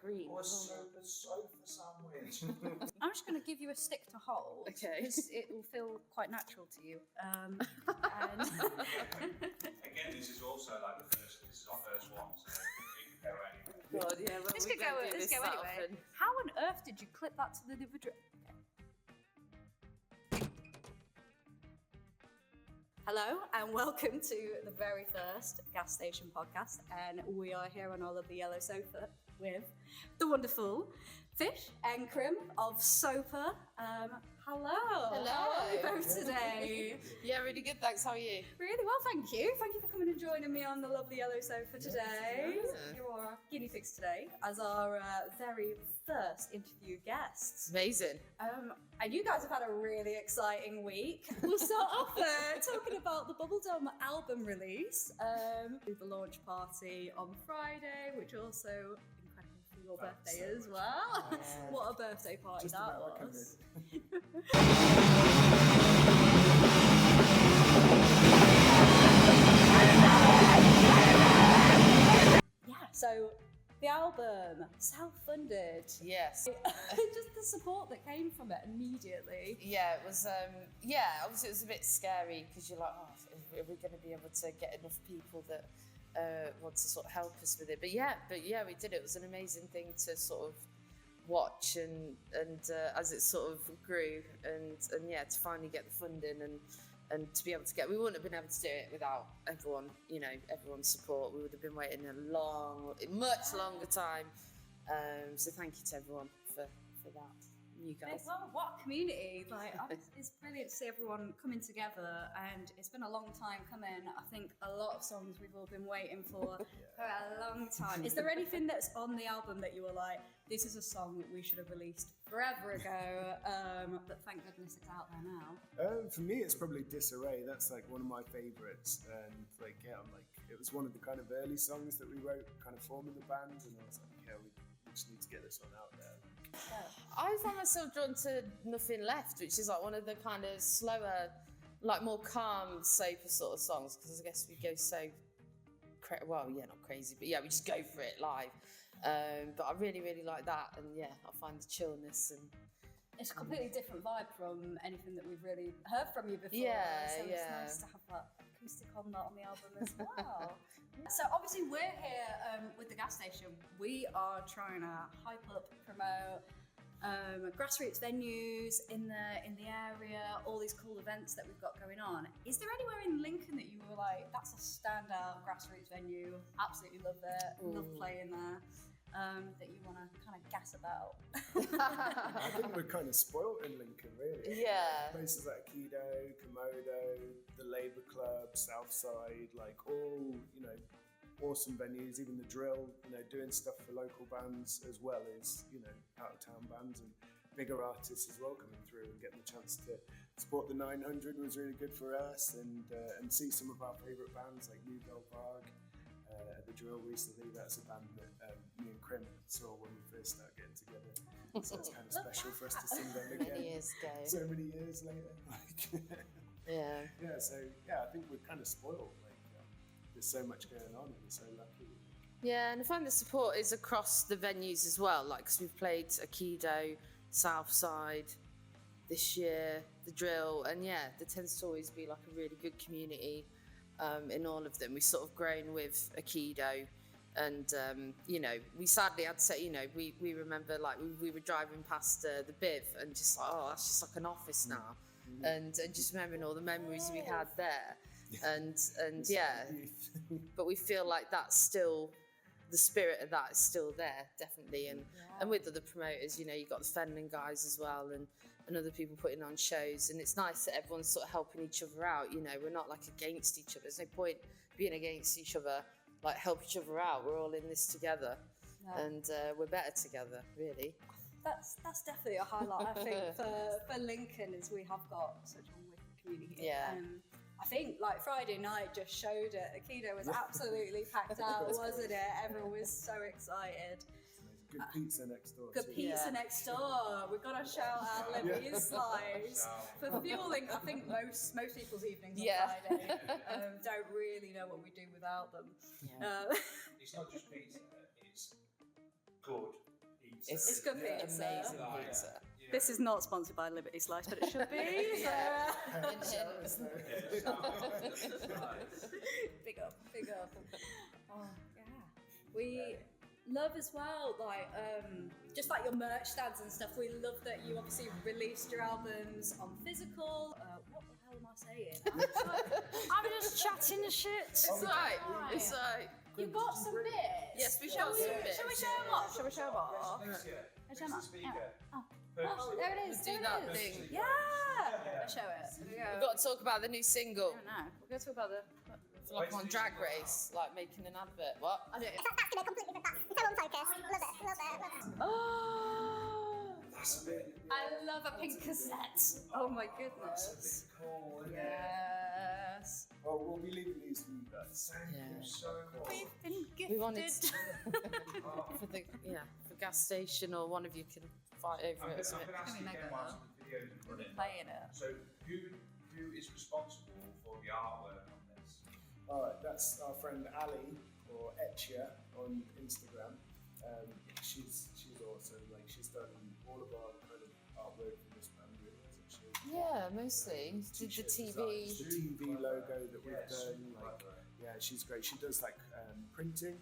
green. Or a sofa sandwich. I'm just going to give you a stick to hold. Okay. Because it will feel quite natural to you. And Again, this is also like this is our first one, so it can go anywhere. God, yeah, well, Let's we go don't do this that anyway. often. How on earth did you clip that to the video? Hello and welcome to the very first gas station podcast, and we are here on our lovely yellow sofa with the wonderful Fish and Krim of Sopa. Hello. Hello. How are we both today? Yeah, really good, thanks. How are you? Really well, thank you. Thank you for coming and joining me on the lovely yellow sofa today. Yeah. You are our guinea pigs today as our very first interview guests. Amazing. And you guys have had a really exciting week. We'll start off talking about the Bubbledumb album release. The launch party on Friday, which also incredible for your birthday as well. What a birthday party Just that about like was. Yeah, so the album, self-funded. Yes. Just the support that came from it immediately. Yeah, it was, obviously it was a bit scary because you're like, oh, are we going to be able to get enough people that want to sort of help us with it? But yeah, we did it. It was an amazing thing to sort of watch and as it sort of grew and yeah, to finally get the funding and to be able to we wouldn't have been able to do it without everyone, everyone's support. We would have been waiting a much longer time. So thank you to everyone for that. You guys. Well, what a community! It's brilliant to see everyone coming together, and it's been a long time coming. I think a lot of songs we've all been waiting for a long time. Is there anything that's on the album that you were like, this is a song that we should have released forever ago, but thank goodness it's out there now? For me, it's probably Disarray. That's like one of my favourites, and it was one of the kind of early songs that we wrote, kind of forming the band, and I was like, yeah, we just need to get this one out there. I find myself drawn to Nothing Left, which is like one of the kind of slower, like more calm, sober sort of songs, because I guess we go so, not crazy, but yeah, we just go for it live. But I really, really like that, and yeah, I find the chillness and. It's a completely different vibe from anything that we've really heard from you before. Yeah, so it's nice to have that acoustic on the album as well. So obviously we're here with the gas station. We are trying to hype up, promote grassroots venues in the area, all these cool events that we've got going on. Is there anywhere in Lincoln that you were like, that's a standout grassroots venue, absolutely love it, love playing there? That you want to kind of gas about? I think we're kind of spoilt in Lincoln, really. Yeah. Places like Kedo, Komodo, the Labour Club, Southside, like all, awesome venues, even the Drill, doing stuff for local bands as well as, out-of-town bands and bigger artists as well coming through, and getting the chance to support the 900 was really good for us, and see some of our favourite bands like New Girl Park. The Drill recently, that's a band that me and Krim saw when we first started getting together. So it's kind of special for us to see them again. Many years ago. So many years later. Yeah. Yeah, so I think we're kind of spoiled. There's so much going on and we're so lucky. Yeah, and I find the support is across the venues as well, because we've played Aikido, Southside this year, the Drill, and yeah, there tends to always be like a really good community in all of them. We've sort of grown with Aikido, and we sadly had to say, we remember we were driving past the Biv and just like, oh, that's just like an office now, and just remembering all the memories we had there, and yeah, but we feel like that's still, the spirit of that is still there, definitely, and with other promoters, you've got the Fenland guys as well, and other people putting on shows, and it's nice that everyone's sort of helping each other out. We're not like against each other. There's no point being against each other. Like, help each other out. We're all in this together, and we're better together, really. That's definitely a highlight, I think, for Lincoln, is we have got such a wicked community. Yeah. I think Friday night just showed it. Aikido was absolutely packed out, wasn't it? Everyone was so excited. Good pizza next door. Good pizza next door. We've got to shout out Libby's Slice for fueling, I think, most people's evenings on Friday. Don't really know what we do without them. It's not just pizza, it's good pizza. It's good pizza. amazing Like, pizza. you know, This is not sponsored by Liberty Slice, but it should be. Yeah. So. Big up, big up. Oh yeah, we love as well, like just like your merch stands and stuff. We love that you obviously released your albums on physical. What the hell am I saying? I'm just chatting shit. It's right. It's right. You got some bits. Yes, we Shall got we? some bits. Shall we show them off? Shall we show them off? Fix Shall the I- speaker. Oh, there it is. Do There that it is. thing. Yeah. Let's show it. Here we go. We've got to talk about the new single. I don't know. We'll go talk about the. It's like on Drag Race, like making an advert. What? I don't. That's gonna completely different. It's so unfocused. Love it. Oh, That's a bit. I love a pink cassette. Oh my goodness. Cool, isn't it? Yes. Well, we'll be leaving these for you guys. Thank you so much. We've been gifted. We wanted for the for gas station, or one of you can fight over it. I've Isn't been it? asking Maybe again mega. while some of the videos are running. Playing it. So who is responsible for the artwork on this? Alright, that's our friend Ali, or Etchia on Instagram. She's awesome. Like, she's done all of our kind of artwork for this band, really, hasn't she? Yeah, mostly. Did the T-shirt TV. designs, the TV logo that we've Yeah, done. super Like, clever. yeah, she's great. She does like printing,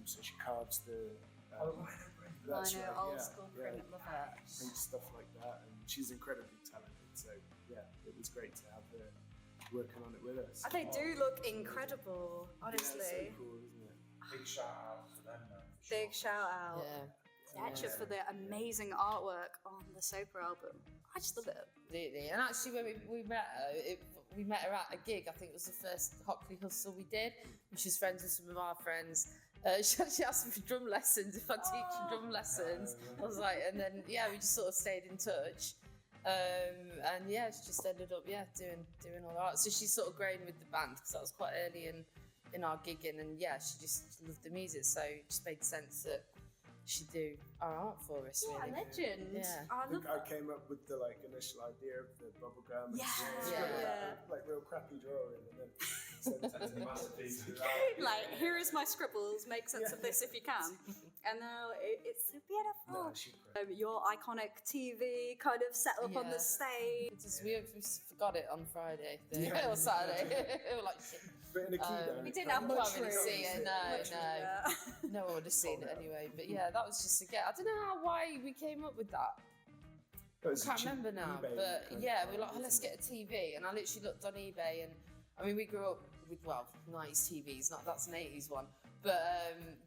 so she carves the. Oh, the lino print. That's I know, right, old yeah, school yeah. print. Love that. Print stuff like that, and she's incredibly talented. So yeah, it was great to have her working on it with us. They do look incredible, Yeah, honestly. so cool, isn't it? Big shout out to them, though. for Big sure. shout out. Yeah. Etcher for the amazing artwork on the Soper album. I just love it. Absolutely. And actually, when we met her, we met her at a gig. I think it was the first Hockley Hustle we did. And she's friends with some of our friends. She asked me for drum lessons, if I'd teach her drum lessons. I was like, and then yeah, we just sort of stayed in touch. And yeah, she just ended up doing all that. So she's sort of grown with the band because that was quite early in our gigging, and yeah, she just loved the music, so it just made sense that she'd do our art for us. Yeah, Really. legend. Yeah. I I love think I came up with the initial idea of the bubblegum. Yeah. Like real crappy drawing, and then sent it to That's a her. masterpiece. like, here is my scribbles, make sense of this if you can. And now it's so beautiful. No, she's great. Your iconic TV kind of set up on Yeah. the stage. We forgot it on Friday Yeah. or Saturday. We were like, shit. But in a key down. We didn't have much Can't really room. see it, Much no. room, No one would have seen it anyway. But yeah, that was just a get. I don't know why we came up with that. It I was a can't cheap remember now. eBay But kind of yeah, thing, we were like, oh, let's wasn't get a TV. And I literally looked on eBay, and I mean, we grew up with 90s TVs. That's an 80s one. But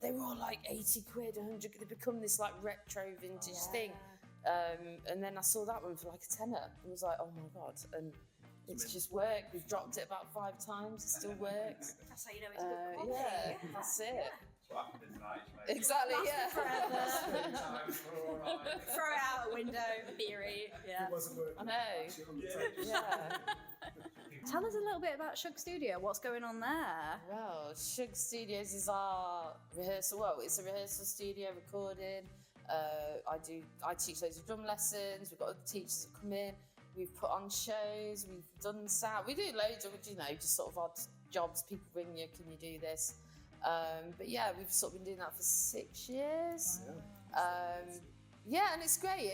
they were all like 80 quid, 100. They become this like retro vintage thing. And then I saw that one for like a tenner. I was like, oh my god! And it's just worked. We've dropped it about 5 times. It still works. That's how you know it's good quality. Yeah, that's it. That's what happened in the 90s, mate. Exactly. Yeah. Times were all right. Throw it out a window, theory. Yeah. It wasn't working. I know. Actually, on the tape. Yeah. Tell us a little bit about Shug Studio. What's going on there? Well, Shug Studios is our rehearsal. Well, it's a rehearsal studio recording. I teach loads of drum lessons. We've got other teachers that come in. We've put on shows. We've done sound. We do loads of, just sort of odd jobs. People ring you, can you do this? But yeah, we've sort of been doing that for 6 years. Yeah, and it's great.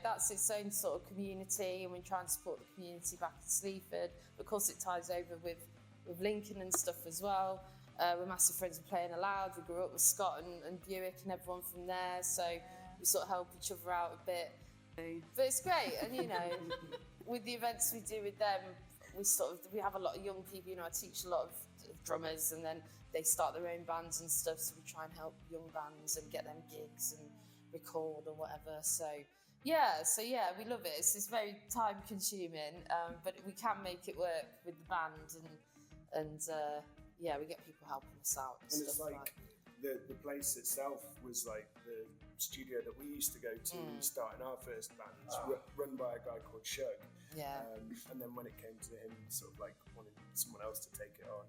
That's its own sort of community, and we try and support the community back in Sleaford. Of course, it ties over with Lincoln and stuff as well. We're massive friends with Playing Aloud. We grew up with Scott and Buick and everyone from there, so we sort of help each other out a bit. But it's great, and with the events we do with them, we have a lot of young people. I teach a lot of drummers, and then they start their own bands and stuff. So we try and help young bands and get them gigs and record or whatever. So yeah, we love it. It's very time consuming, but we can make it work with the band, and yeah, we get people helping us out. And it's like the place itself was like the studio that we used to go to starting our first bands, run by a guy called Shug. Yeah. And then when it came to him sort of like wanting someone else to take it on,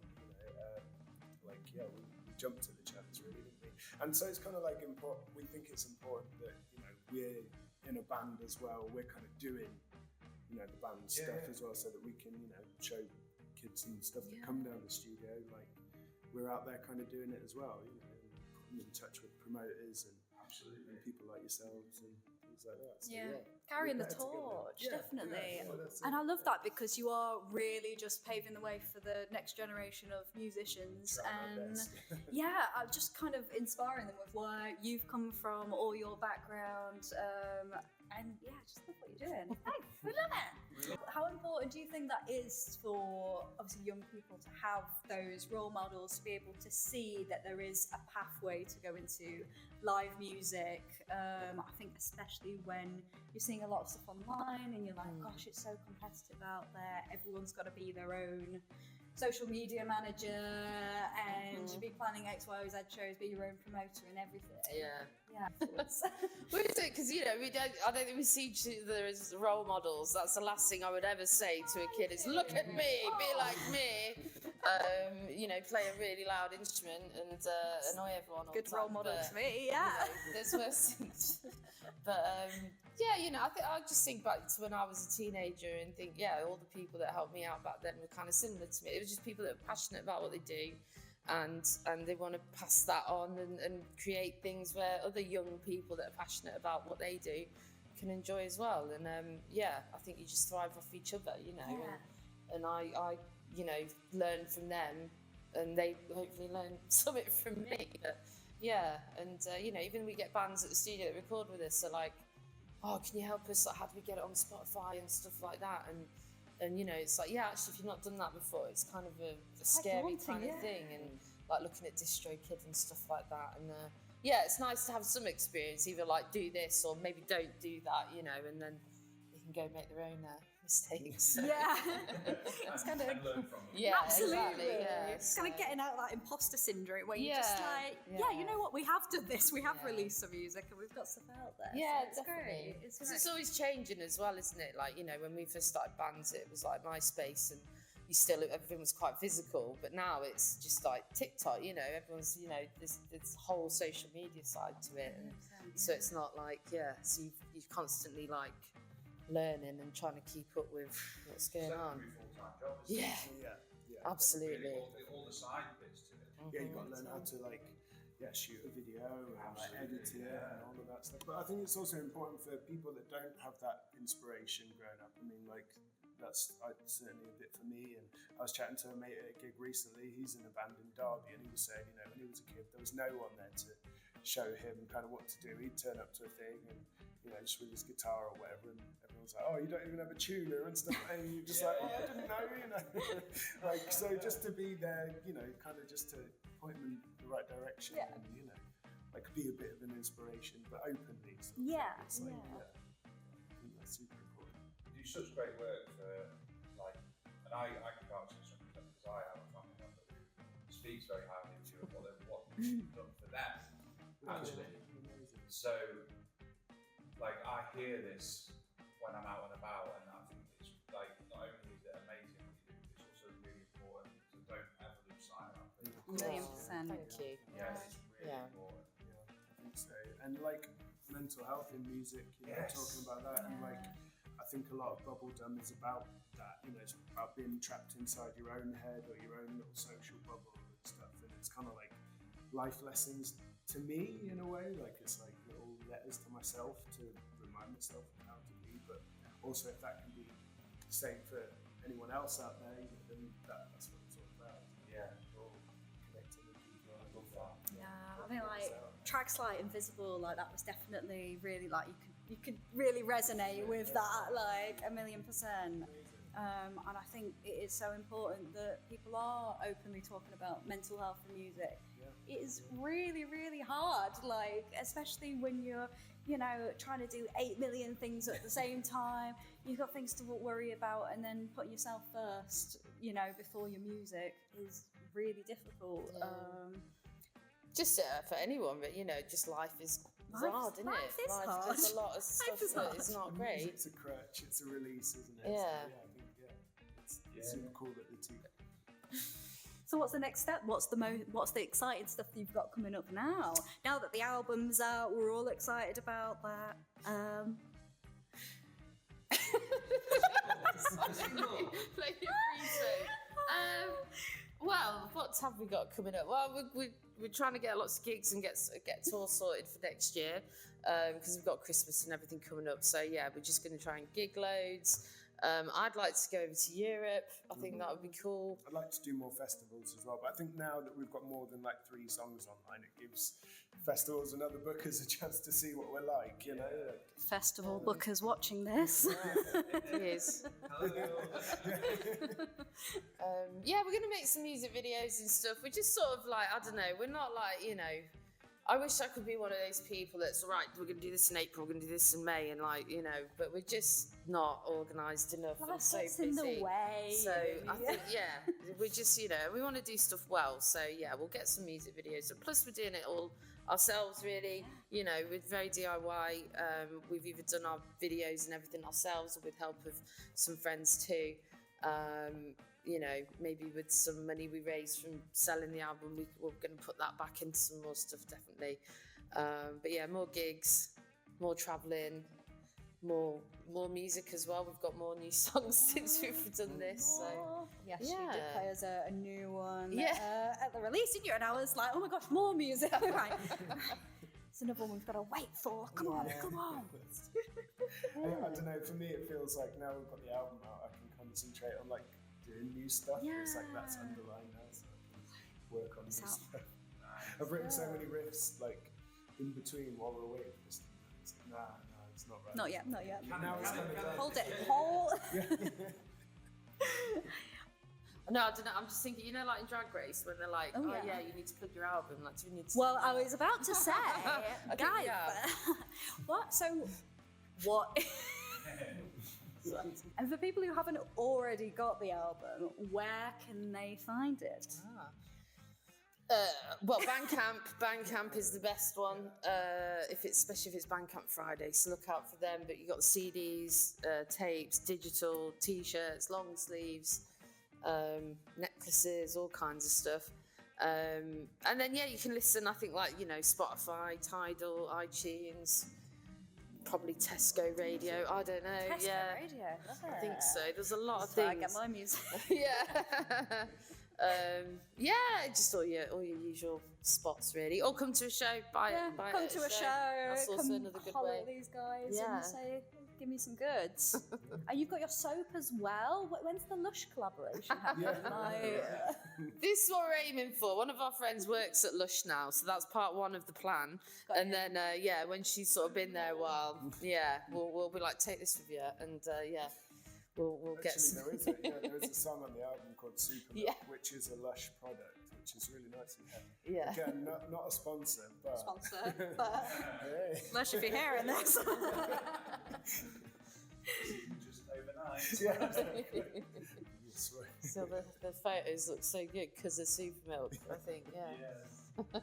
we jumped to the chance, really, didn't we? And so it's kind of like important. We think it's important that we're in a band as well. We're kind of doing the band stuff as well, so that we can show kids and stuff that come down the studio, like we're out there kind of doing it as well, and putting them in touch with promoters and Absolutely. people like yourselves and things like that. So, Yeah. Carrying the we're better together. torch, Yeah, definitely. yeah, that's And it. I love that because you are really just paving the way for the next generation of musicians. Trying our And best. yeah, I'm just kind of inspiring them with where you've come from, all your background. And yeah, just love what you're doing. Thanks, we love it. How important do you think that is for obviously young people to have those role models, to be able to see that there is a pathway to go into live music? I think especially when you're seeing a lot of stuff online and you're like, gosh, it's so competitive out there. Everyone's got to be their own social media manager and be planning X, Y, Z shows, be your own promoter and everything. Yeah. Yeah. What is it? Because I don't think we see each other as role models. That's the last thing I would ever say to a kid is, look at me, be like me. Play a really loud instrument and annoy everyone. All Good the time. role model But, to me, yeah. there's worse things. But I just think back to when I was a teenager and think, all the people that helped me out back then were kind of similar to me. It was just people that were passionate about what they do, and they want to pass that on and create things where other young people that are passionate about what they do can enjoy as well. And I think you just thrive off each other, and I learn from them, and they hopefully learn something from me. But even we get bands at the studio that record with us, are like, oh, can you help us? Like, how do we get it on Spotify and stuff like that? And it's like, actually, if you've not done that before, it's kind of a scary kind of thing, and like looking at DistroKid and stuff like that. And it's nice to have some experience, either like do this or maybe don't do that, and then they can go make their own mistakes. Yeah. It's kind of, And learn from them. Yeah, absolutely. exactly, yeah. It's kind of getting out of that imposter syndrome where you're Yeah, just like, yeah. you know what, we have done this, we have Yeah. released some music and we've got stuff out there. Yeah, so it's definitely. great. It's Because great. it's always changing as well, isn't it? Like, when we first started bands, it was like MySpace, and everything was quite physical, but now it's just like TikTok, everyone's, there's whole social media side to it. And 100%, so it's not like, so you've constantly like learning and trying to keep up with what's going on. It's a full-time job, isn't it? Yeah, Yeah. absolutely. Really, all the side bits to it. Yeah, you've got to learn how to shoot a video and edit it and all of that stuff. But I think it's also important for people that don't have that inspiration growing up. I mean, that's certainly a bit for me. And I was chatting to a mate at a gig recently. He's in a band in Derby, and he was saying, when he was a kid, there was no one there to show him kind of what to do. He'd turn up to a thing and just with his guitar or whatever, and everyone's like, oh, you don't even have a tuner and stuff, and you're just like, oh, I didn't know, so just to be there, kind of just to point them in the right direction, and be a bit of an inspiration, but openly. Sort of Yeah, it's like, yeah. I think that's super important. You do such great work for, and I can vouch for some because I have a family member who speaks very highly of you and what you've done for them, actually. Amazing. So, I hear this when I'm out and about, and I think it's not only is it amazing what you do, it's also really important. So don't ever lose sight of that. Million Oh, percent. Thank you. Yeah, it's really Yeah. important. Yeah, I think so. And mental health in music, Yes. talking about that, and I think a lot of Bubbledumb is about that. It's about being trapped inside your own head or your own little social bubble and stuff. And it's kind of like life lessons to me in a way. It's like little letters to myself to remind myself of how to be. But also, if that can be the same for anyone else out there, then that's what it's all about. Yeah, cool. Connecting with people. I love that. Yeah, I mean, tracks like Invisible, that was definitely really you could really resonate with that, 1,000,000%. And I think it is so important that people are openly talking about mental health in music. Yeah. It is really, really hard, especially when you're, trying to do 8 million things at the same time. You've got things to worry about, and then putting yourself first, before your music is really difficult. Yeah. Just for anyone, but just life is hard, isn't life it? is hard. There's a lot of stuff is that hard. is not And great. music's a crutch, it's a release, isn't it? Yeah. So, I think, it's super cool that the two. So what's the next step? What's the exciting stuff that you've got coming up now? Now that the album's out, we're all excited about that. Play your free Well, what have we got coming up? Well, we're trying to get lots of gigs and get tour sorted for next year because we've got Christmas and everything coming up. So yeah, we're just going to try and gig loads. I'd like to go over to Europe. I think that would be cool. I'd like to do more festivals as well, but I think now that we've got more than like 3 songs online, it gives festivals and other bookers a chance to see what we're like, you know. Festival bookers watching this. It is. Yeah, we're going to make some music videos and stuff. We're just sort of like, I don't know, we're not like, you know, I wish I could be one of those people that's right, we're going to do this in April, we're going to do this in May, and like, you know, but we're just not organised enough. Life and so gets busy. in the way. So I think, yeah, we're just, you know, we want to do stuff well. So yeah, we'll get some music videos. And plus we're doing it all ourselves, really. You know, we're very DIY. We've either done our videos and everything ourselves or with help of some friends too. You know, maybe with some money we raised from selling the album, we're going to put that back into some more stuff, definitely. But yeah, more gigs, more travelling, more music as well. We've got more new songs since we've done this. So Yes, yeah. you did play us a new one Yeah. at the release, didn't you? And I was like, oh my gosh, more music. Right. It's another one we've got to wait for. Come on. I don't know, for me it feels like now we've got the album out, I can concentrate on like doing new stuff. It's like that's underlined now, so I can work on new stuff. I've written so many riffs like in between while we're waiting for this. Nah, it's not right. Not yet. Now it's kind of done. Hold it. Hold. no, I don't know. I'm just thinking, you know, like in Drag Race when they're like, oh yeah, you need to plug your album. Like, do we need to? Well, I was about to say, guys, what? So, what? And for people who haven't already got the album, where can they find it? Well, Bandcamp is the best one. Especially if it's Bandcamp Friday, so look out for them. But you got the CDs, tapes, digital, T-shirts, long sleeves, necklaces, all kinds of stuff. And then you can listen. I think like Spotify, Tidal, iTunes. Probably Tesco Radio. I don't know. Tesco Radio. I think so. There's a lot of That's where I things. get my music. Just all your usual spots really. Or come to a show. Buy it. Come to a show. That's also come another good holler way. at these guys Yeah. and say, give me some goods. And you've got your soap as well. When's the Lush collaboration happening? This is what we're aiming for. One of our friends works at Lush now, so that's part one of the plan. And then when she's sort of been there a while, we'll be like, take this with you, and we'll get some. There is a song on the album called Super Milk, which is a Lush product, which is really nice. Yeah. Again, not a sponsor, but hey. Lush, if you're hearing this. Just overnight. So the photos look so good because of Super Milk, I think. Yeah.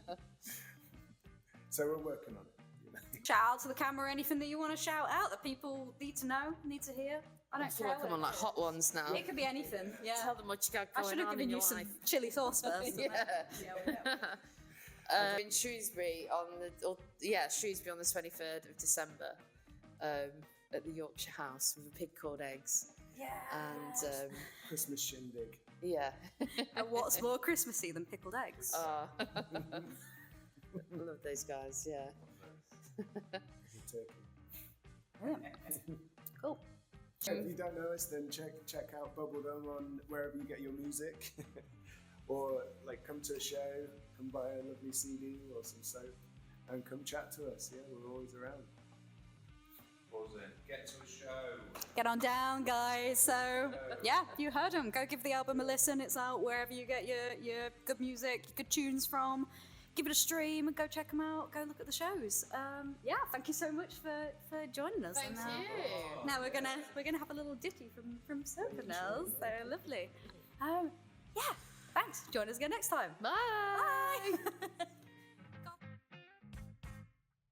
So we're working on it. Shout out to the camera, anything that you want to shout out that people need to know, need to hear. I don't feel care. like I'm on like hot ones now. It could be anything. Yeah. Tell them what you got I going should have on given in you your some life. chili sauce first. In Shrewsbury Shrewsbury on the 23rd of December, at the Yorkshire House with a pig called Eggs. Yeah. And Christmas shindig. yeah. And what's more Christmassy than pickled eggs? I love those guys. Yeah. Cool. If you don't know us, then check out Bubbledumb on wherever you get your music, or like come to a show, come buy a lovely CD or some soap, and come chat to us. Yeah, we're always around. Get to a show. Get on down, guys. So, you heard them. Go give the album a listen. It's out wherever you get your good music, your good tunes from. Give it a stream and go check them out. Go look at the shows. Thank you so much for joining us. Thank you. Now we're gonna have a little ditty from Sopanels. So lovely. Thanks. Join us again next time. Bye. Bye.